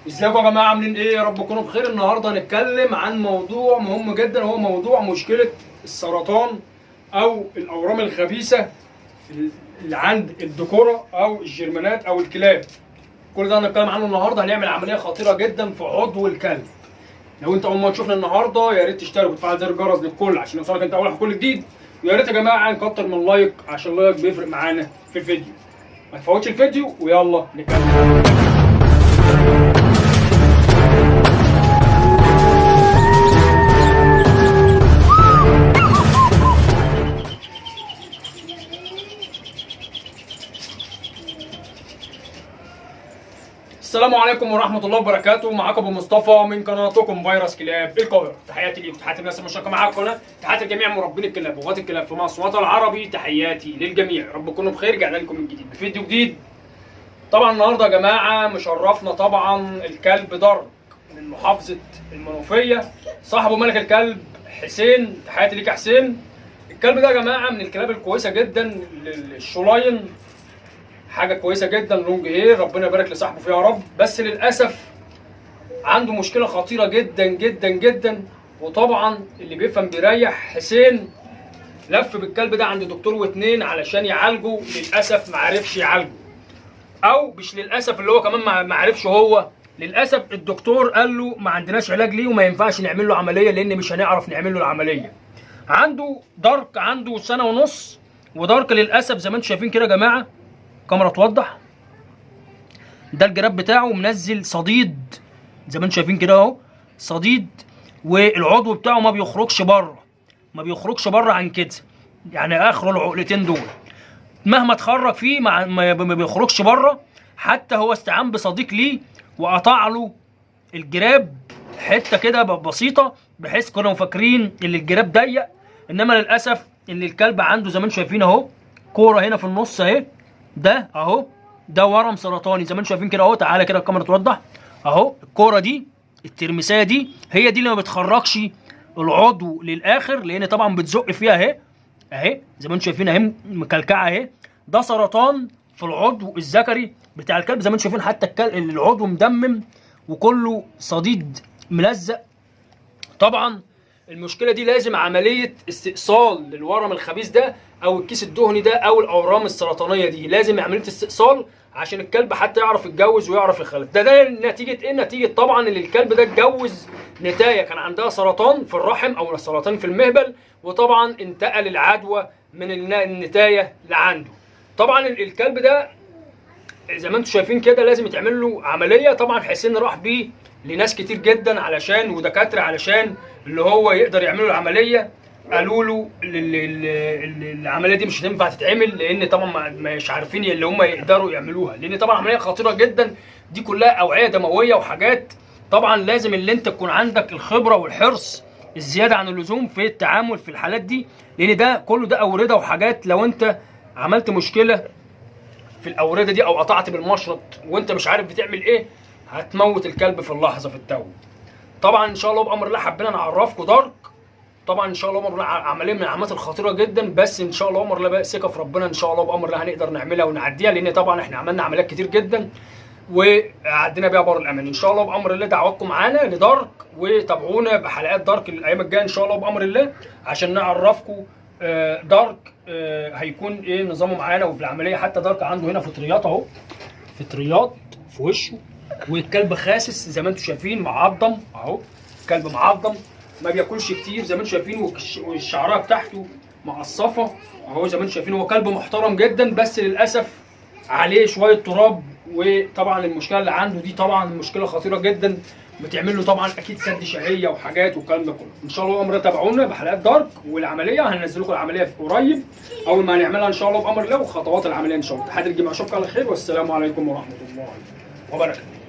ازيكم يا جماعه عاملين ايه؟ يا رب تكونوا بخير. النهارده هنتكلم عن موضوع مهم جدا، هو موضوع مشكله السرطان او الاورام الخبيثه اللي عند الذكوره او الجرمانات او الكلاب. كل ده هنتكلم عنه النهارده. هنعمل عمليه خطيره جدا في عضو الكلب. لو انت اول ما تشوفنا النهارده يا ريت تشترك وتفعل زر الجرس للكل عشان يوصلك انت اول كل جديد. ويا ريت يا جماعه نكتر من لايك عشان اللايك بيفرق معانا في الفيديو. ما تفوتش الفيديو ويلا نكمل. السلام عليكم ورحمة الله وبركاته. معاكم ابو مصطفى من قناتكم فيروس كلاب القاهرة. تحياتي ليكم، تحياتي للناس المشاركة معايا القناة، تحياتي لجميع مربين الكلاب وغات الكلاب في مصر والوطن العربي. تحياتي للجميع، رب تكونوا بخير. رجعنا لكم من جديد بفيديو جديد. طبعا النهارده يا جماعة مشرفنا طبعا الكلب دارك من محافظة المنوفية، صاحبه ملك الكلب حسين. تحياتي ليك يا حسين. الكلب ده يا جماعة من الكلاب الكويسة جدا، الشولاين حاجه كويسه جدا، لونج هير، ربنا يبارك لصاحبه فيها يا رب. بس للاسف عنده مشكله خطيره جدا جدا جدا. وطبعا اللي بيفهم بيريح. حسين لف بالكلب ده عند دكتور واتنين علشان يعالجه، للاسف ما عرفش يعالجه، او مش للاسف اللي هو كمان ما عرفش هو، للاسف الدكتور قال له ما عندناش علاج ليه وما ينفعش نعمل له عمليه لان مش هنعرف نعمل له العمليه. عنده دارك، عنده سنه ونص، ودارك للاسف زي ما انتم شايفين كده يا جماعه، الكاميرا توضح، ده الجراب بتاعه منزل صديد زي ما انتم شايفين كده اهو، صديد، والعضو بتاعه ما بيخرجش بره، ما بيخرجش بره عن كده، يعني اخره العقلتين دول مهما اتخرج فيه ما بيخرجش بره. حتى هو استعان بصديق ليه وقطع له الجراب حته كده بسيطه، بحيث كانوا فاكرين ان الجراب ضيق، انما للاسف ان الكلب عنده زي ما انتم شايفين اهو كوره هنا في النص اهي، ده اهو ده ورم سرطاني زي ما انتم شايفين كده اهو. تعالى كده الكاميرا توضح اهو، الكوره دي الترمسيه دي هي دي اللي ما بتخرجش العضو للاخر، لان طبعا بتزق فيها اهي اهي زي ما انتم شايفين اهي مكلكعه اهي. ده سرطان في العضو الذكري بتاع الكلب زي ما انتم شايفين، حتى العضو مدمم وكله صديد ملزق. طبعا المشكله دي لازم عمليه استئصال للورم الخبيث ده او الكيس الدهني ده او الاورام السرطانيه دي، لازم عمليه استئصال عشان الكلب حتى يعرف يتجوز ويعرف يخلف. ده نتيجه ايه؟ نتيجه طبعا ان الكلب ده اتجوز نتايه كان عندها سرطان في الرحم او سرطان في المهبل، وطبعا انتقل العدوى من النتايه لعنده. طبعا الكلب ده زي ما انتم شايفين كده لازم يتعمل له عمليه. طبعا حسين راح بيه لناس كتير جدا علشان ودكاتره علشان اللي هو يقدر يعمل له العمليه. قالوا له العمليه دي مش هتنفع تتعمل لان طبعا مش عارفين اللي هم يقدروا يعملوها، لان طبعا عمليه خطيره جدا، دي كلها اوعيه دمويه وحاجات. طبعا لازم اللي انت تكون عندك الخبره والحرص الزياده عن اللزوم في التعامل في الحالات دي، لان ده كله ده اورده وحاجات. لو انت عملت مشكله في الاورده دي او قطعت بالمشرط وانت مش عارف بتعمل ايه، هتموت الكلب في اللحظه في التو. طبعا ان شاء الله بامر الله حبينا نعرفكم دارك. طبعا ان شاء الله بامر الله عمليه من العمليات الخطيره جدا، بس ان شاء الله بامر الله بقى ثقه في ربنا، ان شاء الله بامر الله هنقدر نعملها ونعديها، لان طبعا احنا عملنا عمليات كتير جدا وعدينا بيها بر الامان. ان شاء الله بامر الله دعواتكم معانا لدارك، وتابعونا بحلقات دارك الايام الجايه ان شاء الله بامر الله عشان نعرفكم دارك هيكون ايه نظامه معانا. وفي العمليه حتى دارك عنده هنا فطريات اهو، فطريات في وشه، والكلب خاسس زي ما انتم شايفين، معضم اهو، كلب معضم ما بياكلش كتير زي ما انتم شايفين، والشعريه بتاعته مقصفه اهو زي ما انتم شايفين. هو كلب محترم جدا بس للاسف عليه شويه تراب، وطبعا المشكله اللي عنده دي طبعا مشكله خطيره جدا، بتعمل له طبعا اكيد سد شهيه وحاجات والكلام ده كله. ان شاء الله بامر الله تابعونا بحلقات دارك، والعمليه هننزل لكم العمليه في قريب اول ما هنعملها ان شاء الله بامر الله، وخطوات العمليه ان شاء الله. تحياتي للجميع، اشوفكم على خير، والسلام عليكم ورحمه الله وبركاته.